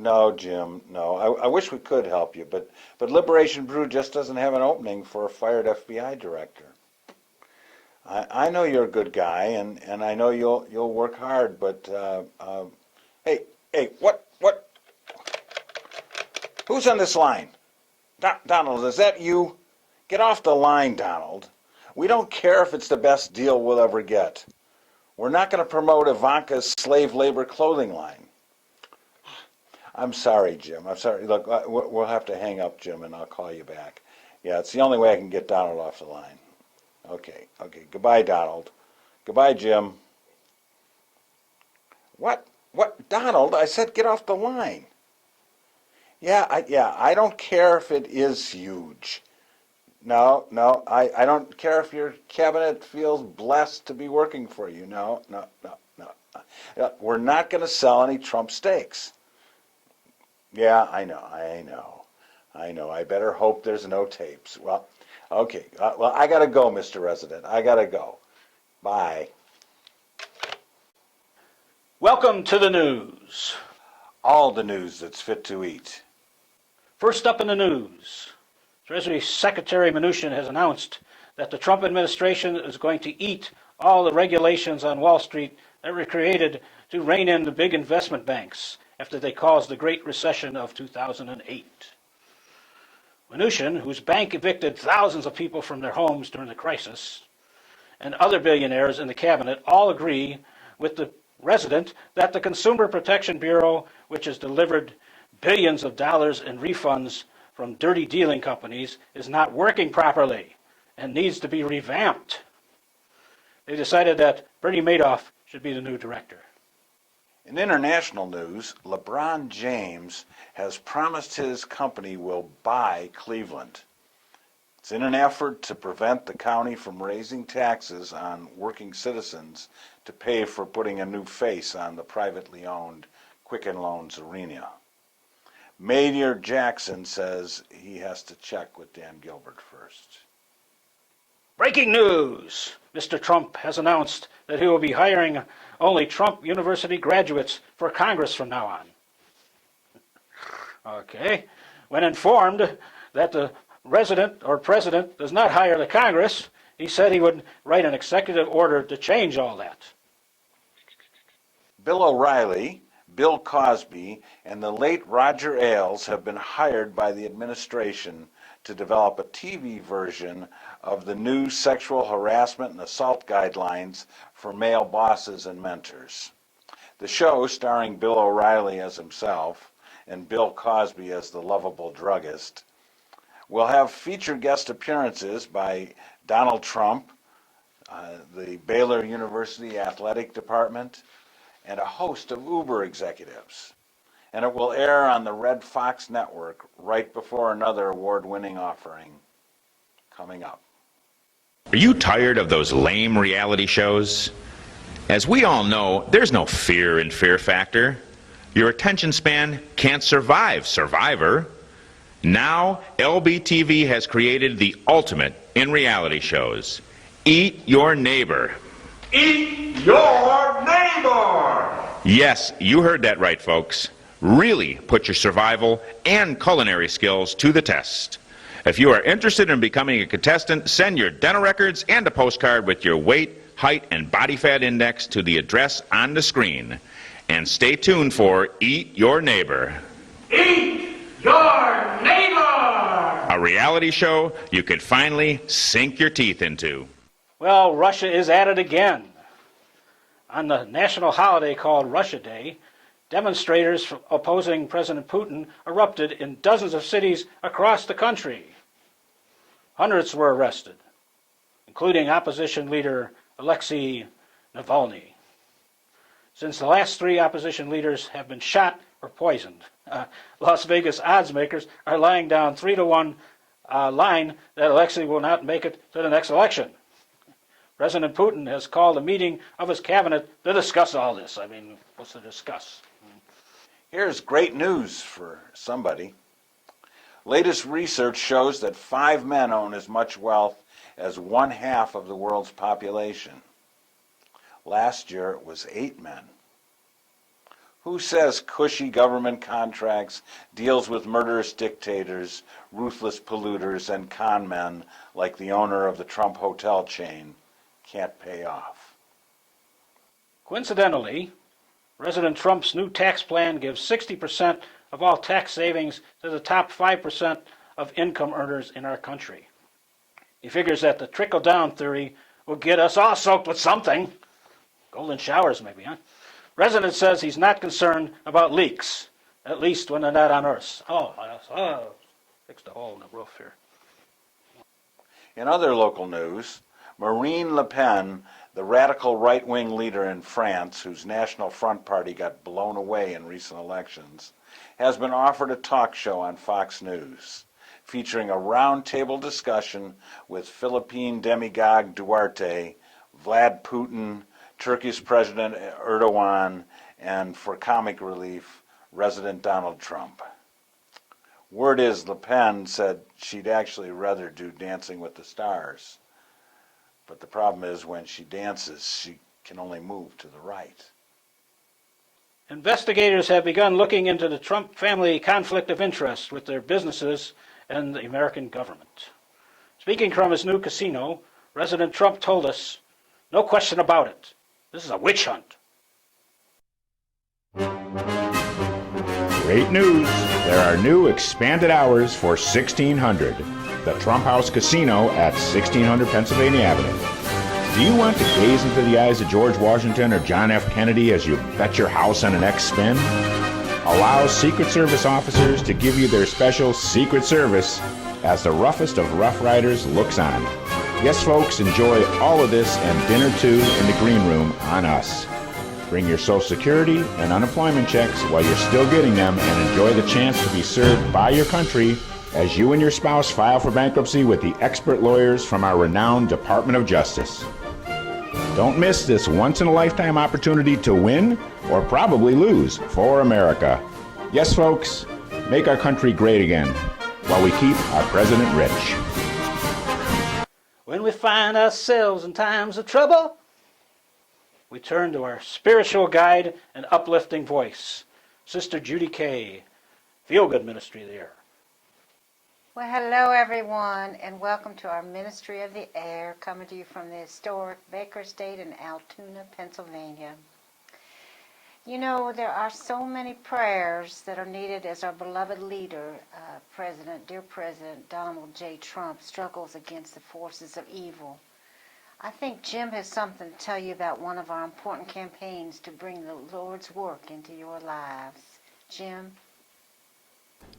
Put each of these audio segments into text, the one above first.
No, Jim, no. I wish we could help you, but Liberation Brew just doesn't have an opening for a fired FBI director. I know you're a good guy, and I know you'll work hard, but hey, what? Who's on this line? Donald, is that you? Get off the line, Donald. We don't care if it's the best deal we'll ever get. We're not going to promote Ivanka's slave labor clothing line. I'm sorry, Jim. I'm sorry. Look, we'll have to hang up, Jim, and I'll call you back. Yeah, it's the only way I can get Donald off the line. Okay. Goodbye, Donald. Goodbye, Jim. What? Donald, I said get off the line. Yeah, I don't care if it is huge. No, I don't care if your cabinet feels blessed to be working for you. No. We're not going to sell any Trump steaks. Yeah, I know. I better hope there's no tapes. Well, okay. Well, I got to go, Mr. Resident. I got to go. Bye. Welcome to the news. All the news that's fit to eat. First up in the news, Treasury Secretary Mnuchin has announced that the Trump administration is going to eat all the regulations on Wall Street that were created to rein in the big investment banks after they caused the Great Recession of 2008. Mnuchin, whose bank evicted thousands of people from their homes during the crisis, and other billionaires in the cabinet all agree with the resident that the Consumer Protection Bureau, which has delivered billions of dollars in refunds from dirty dealing companies, is not working properly and needs to be revamped. They decided that Bernie Madoff should be the new director. In international news, LeBron James has promised his company will buy Cleveland. It's in an effort to prevent the county from raising taxes on working citizens to pay for putting a new face on the privately owned Quicken Loans arena. Mayor Jackson says he has to check with Dan Gilbert first. Breaking news! Mr. Trump has announced that he will be hiring only Trump University graduates for Congress from now on. Okay. When informed that the resident or president does not hire the Congress, he said he would write an executive order to change all that. Bill O'Reilly, Bill Cosby, and the late Roger Ailes have been hired by the administration to develop a TV version of the new sexual harassment and assault guidelines for male bosses and mentors. The show, starring Bill O'Reilly as himself and Bill Cosby as the lovable druggist, will have featured guest appearances by Donald Trump, the Baylor University Athletic Department, and a host of Uber executives. And it will air on the Red Fox network right before another award-winning offering coming up. Are you tired of those lame reality shows? As we all know, there's no fear in Fear Factor. Your attention span can't survive Survivor. Now, LBTV has created the ultimate in reality shows. Eat Your Neighbor. Eat your neighbor! Yes, you heard that right, folks. Really put your survival and culinary skills to the test. If you are interested in becoming a contestant, send your dental records and a postcard with your weight, height, and body fat index to the address on the screen. And stay tuned for Eat Your Neighbor. Eat your neighbor! A reality show you could finally sink your teeth into. Well, Russia is at it again. On the national holiday called Russia Day, demonstrators opposing President Putin erupted in dozens of cities across the country. Hundreds were arrested, including opposition leader Alexei Navalny. Since the last 3 opposition leaders have been shot or poisoned, Las Vegas odds makers are laying down 3-to-1 line that Alexei will not make it to the next election. President Putin has called a meeting of his cabinet to discuss all this. I mean, what's to discuss? Here's great news for somebody. Latest research shows that 5 men own as much wealth as 1/2 of the world's population. Last year it was 8 men. Who says cushy government contracts, deals with murderous dictators, ruthless polluters, and con men like the owner of the Trump hotel chain can't pay off? Coincidentally, President Trump's new tax plan gives 60% of all tax savings to the top 5% of income earners in our country. He figures that the trickle-down theory will get us all soaked with something. Golden showers, maybe, huh? President says he's not concerned about leaks, at least when they're not on Earth. Fixed a hole in the roof here. In other local news, Marine Le Pen, the radical right-wing leader in France, whose National Front Party got blown away in recent elections, has been offered a talk show on Fox News, featuring a roundtable discussion with Philippine demagogue Duarte, Vlad Putin, Turkey's President Erdogan, and for comic relief, resident Donald Trump. Word is Le Pen said she'd actually rather do Dancing with the Stars. But the problem is when she dances, she can only move to the right. Investigators have begun looking into the Trump family conflict of interest with their businesses and the American government. Speaking from his new casino, President Trump told us, "No question about it. This is a witch hunt." Great news! There are new expanded hours for 1600, the Trump House Casino at 1600 Pennsylvania Avenue. Do you want to gaze into the eyes of George Washington or John F. Kennedy as you bet your house on an X spin? Allow Secret Service officers to give you their special Secret Service as the roughest of Rough Riders looks on. Yes, folks, enjoy all of this and dinner too in the green room on us. Bring your Social Security and unemployment checks while you're still getting them and enjoy the chance to be served by your country as you and your spouse file for bankruptcy with the expert lawyers from our renowned Department of Justice. Don't miss this once-in-a-lifetime opportunity to win or probably lose for America. Yes, folks, make our country great again while we keep our president rich. When we find ourselves in times of trouble, we turn to our spiritual guide and uplifting voice, Sister Judy K, Feel-Good Ministry of the Air. Well, hello everyone, and welcome to our Ministry of the Air, coming to you from the historic Baker State in Altoona, Pennsylvania. You know, there are so many prayers that are needed as our beloved leader, dear President Donald J. Trump, struggles against the forces of evil. I think Jim has something to tell you about one of our important campaigns to bring the Lord's work into your lives. Jim?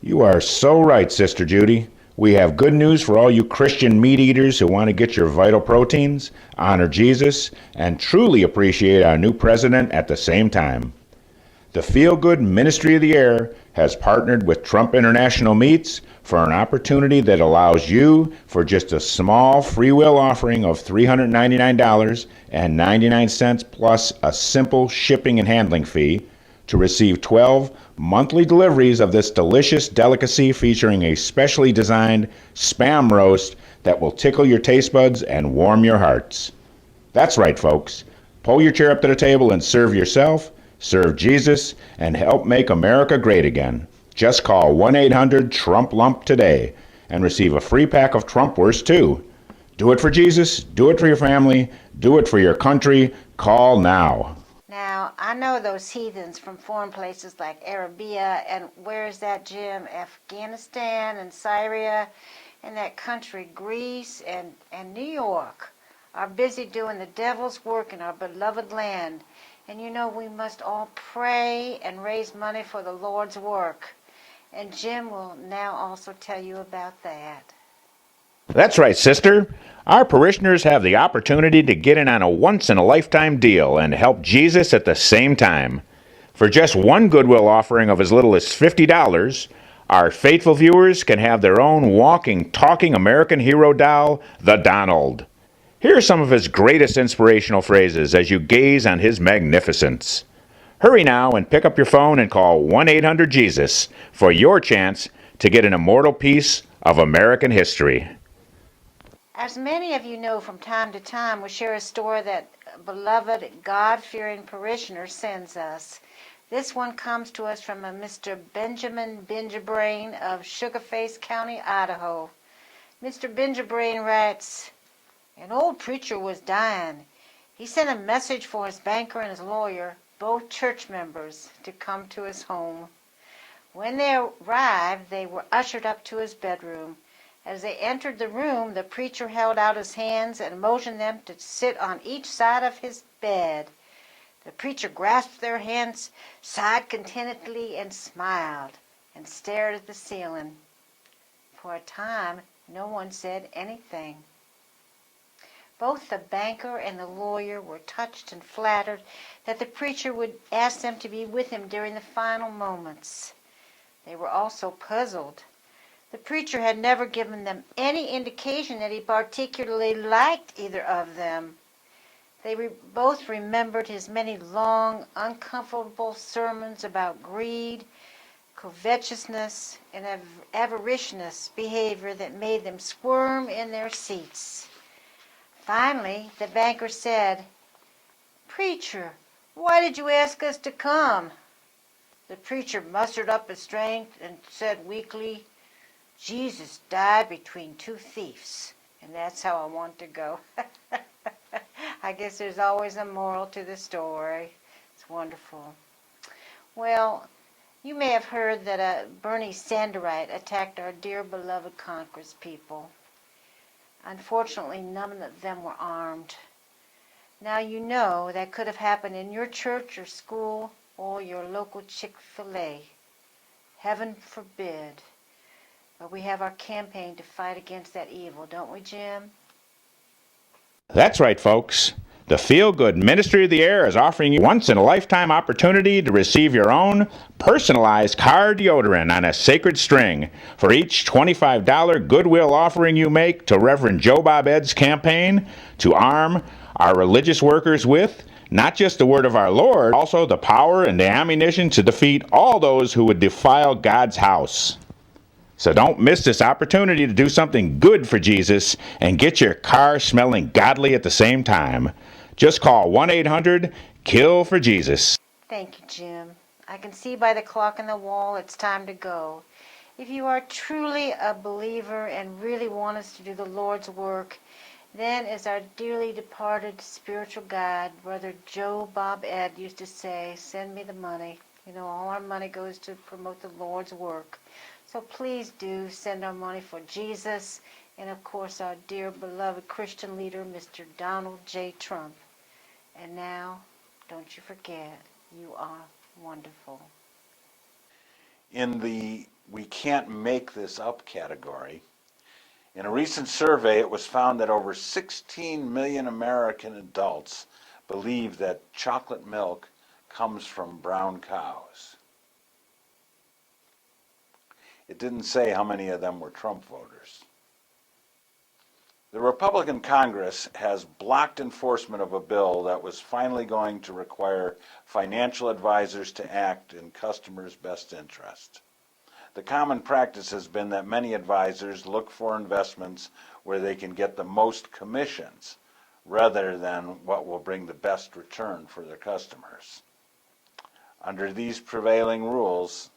You are so right, Sister Judy. We have good news for all you Christian meat eaters who want to get your vital proteins, honor Jesus, and truly appreciate our new president at the same time. The Feel Good Ministry of the Air has partnered with Trump International Meats for an opportunity that allows you, for just a small free will offering of $399.99 plus a simple shipping and handling fee, to receive 12 monthly deliveries of this delicious delicacy featuring a specially designed Spam roast that will tickle your taste buds and warm your hearts. That's right, folks. Pull your chair up to the table and serve yourself, serve Jesus, and help make America great again. Just call 1-800-TRUMP-LUMP today and receive a free pack of Trumpwurst too. Do it for Jesus, do it for your family, do it for your country. Call now. Now, I know those heathens from foreign places like Arabia, and where is that, Jim? Afghanistan and Syria, and that country, Greece and New York, are busy doing the devil's work in our beloved land. And you know, we must all pray and raise money for the Lord's work. And Jim will now also tell you about that. That's right, sister. Our parishioners have the opportunity to get in on a once-in-a-lifetime deal and help Jesus at the same time. For just one Goodwill offering of as little as $50, our faithful viewers can have their own walking, talking American hero doll, the Donald. Here are some of his greatest inspirational phrases as you gaze on his magnificence. Hurry now and pick up your phone and call 1-800-JESUS for your chance to get an immortal piece of American history. As many of you know, from time to time, we share a story that a beloved, God-fearing parishioner sends us. This one comes to us from a Mr. Benjamin Bingerbrain of Sugarface County, Idaho. Mr. Bingerbrain writes, "An old preacher was dying. He sent a message for his banker and his lawyer, both church members, to come to his home. When they arrived, they were ushered up to his bedroom. As they entered the room, the preacher held out his hands and motioned them to sit on each side of his bed. The preacher grasped their hands, sighed contentedly, and smiled, and stared at the ceiling. For a time, no one said anything. Both the banker and the lawyer were touched and flattered that the preacher would ask them to be with him during the final moments. They were also puzzled. The preacher had never given them any indication that he particularly liked either of them. They both remembered his many long, uncomfortable sermons about greed, covetousness, and avaricious behavior that made them squirm in their seats. Finally, the banker said, 'Preacher, why did you ask us to come?' The preacher mustered up his strength and said weakly, 'Jesus died between two thieves, and that's how I want to go.'" I guess there's always a moral to the story. It's wonderful. Well, you may have heard that a Bernie Sanders attacked our dear beloved Congress people. Unfortunately, none of them were armed. Now you know that could have happened in your church or school or your local Chick-fil-A. Heaven forbid. But we have our campaign to fight against that evil, don't we, Jim? That's right, folks. The Feel Good Ministry of the Air is offering you a once-in-a-lifetime opportunity to receive your own personalized car deodorant on a sacred string for each $25 goodwill offering you make to Reverend Joe Bob Ed's campaign to arm our religious workers with not just the word of our Lord, also the power and the ammunition to defeat all those who would defile God's house. So don't miss this opportunity to do something good for Jesus and get your car smelling godly at the same time. Just call 1-800-KILL-FOR-JESUS. Thank you, Jim. I can see by the clock on the wall it's time to go. If you are truly a believer and really want us to do the Lord's work, then as our dearly departed spiritual guide, Brother Joe Bob Ed used to say, send me the money. You know, all our money goes to promote the Lord's work. So please do send our money for Jesus and, of course, our dear beloved Christian leader, Mr. Donald J. Trump. And now, don't you forget, you are wonderful. In the "we can't make this up" category, in a recent survey, it was found that over 16 million American adults believe that chocolate milk comes from brown cows. It didn't say how many of them were Trump voters. The Republican Congress has blocked enforcement of a bill that was finally going to require financial advisors to act in customers' best interest. The common practice has been that many advisors look for investments where they can get the most commissions rather than what will bring the best return for their customers. Under these prevailing rules,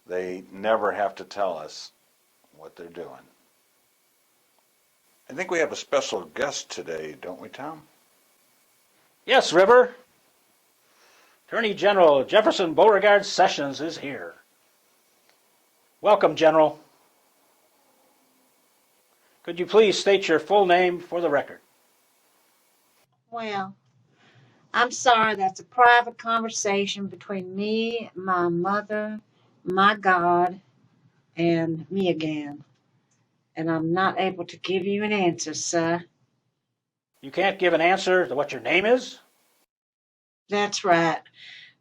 they never have to tell us what they're doing. I think we have a special guest today, don't we, Tom? Yes, River. Attorney General Jefferson Beauregard Sessions is here. Welcome, General. Could you please state your full name for the record? Well, I'm sorry, that's a private conversation between me, my mother, my God, and me again. And I'm not able to give you an answer, sir. You can't give an answer to what your name is? That's right.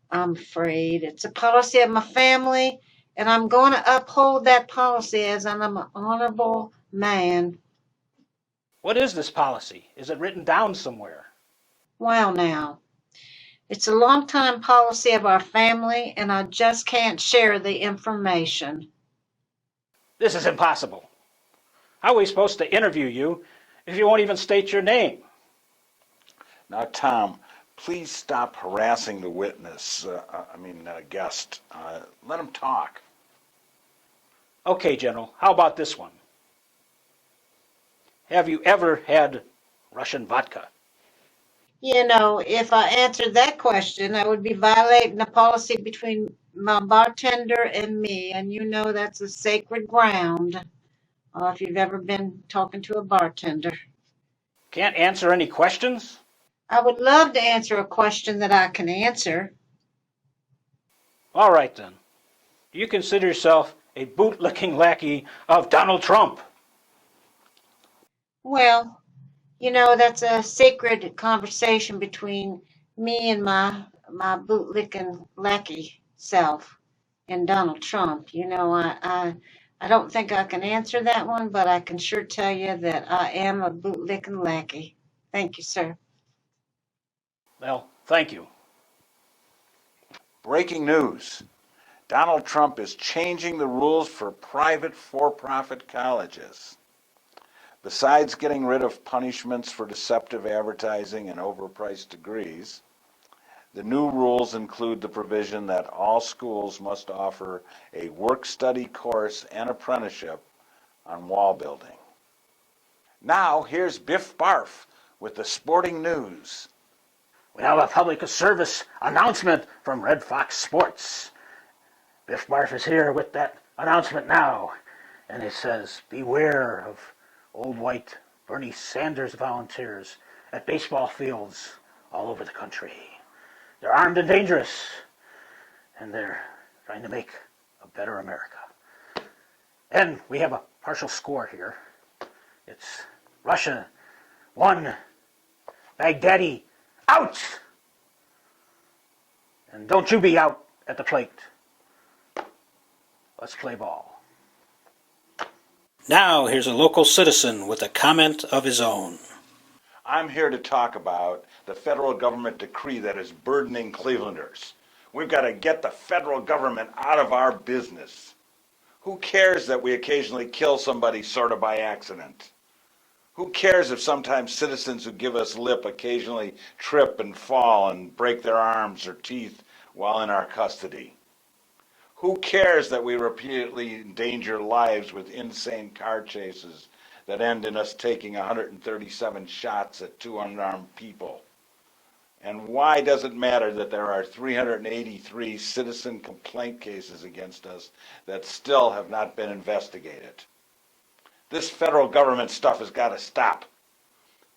I'm afraid it's a policy of my family, and I'm going to uphold that policy as I'm an honorable man. What is this policy? Is it written down somewhere? Well, now, it's a long-time policy of our family, and I just can't share the information. This is impossible. How are we supposed to interview you if you won't even state your name? Now, Tom, please stop harassing the witness, guest. Let him talk. Okay, General, how about this one? Have you ever had Russian vodka? You know, if I answered that question, I would be violating the policy between my bartender and me, and you know that's a sacred ground. If you've ever been talking to a bartender. Can't answer any questions? I would love to answer a question that I can answer. All right, then. Do you consider yourself a bootlicking lackey of Donald Trump? Well, you know, that's a sacred conversation between me and my bootlicking lackey self and Donald Trump. You know, I don't think I can answer that one, but I can sure tell you that I am a bootlicking lackey. Thank you, sir. Well, thank you. Breaking news. Donald Trump is changing the rules for private for-profit colleges. Besides getting rid of punishments for deceptive advertising and overpriced degrees, the new rules include the provision that all schools must offer a work-study course and apprenticeship on wall building. Now, here's Biff Barf with the sporting news. We have a public service announcement from Red Fox Sports. Biff Barf is here with that announcement now, and it says, beware of old white Bernie Sanders volunteers at baseball fields all over the country. They're armed and dangerous, and they're trying to make a better America. And we have a partial score here. It's Russia 1, Baghdadi out! And don't you be out at the plate. Let's play ball. Now, here's a local citizen with a comment of his own. I'm here to talk about the federal government decree that is burdening Clevelanders. We've got to get the federal government out of our business. Who cares that we occasionally kill somebody sort of by accident? Who cares if sometimes citizens who give us lip occasionally trip and fall and break their arms or teeth while in our custody? Who cares that we repeatedly endanger lives with insane car chases that end in us taking 137 shots at two unarmed people? And why does it matter that there are 383 citizen complaint cases against us that still have not been investigated? This federal government stuff has got to stop.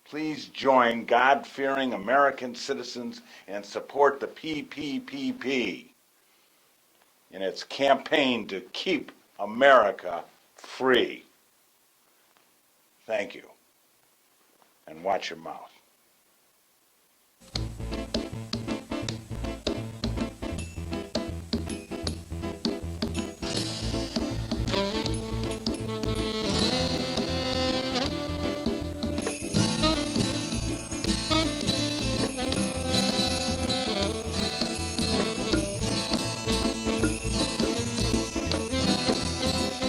Please join God-fearing American citizens and support the PPPP in its campaign to keep America free. Thank you. And watch your mouth.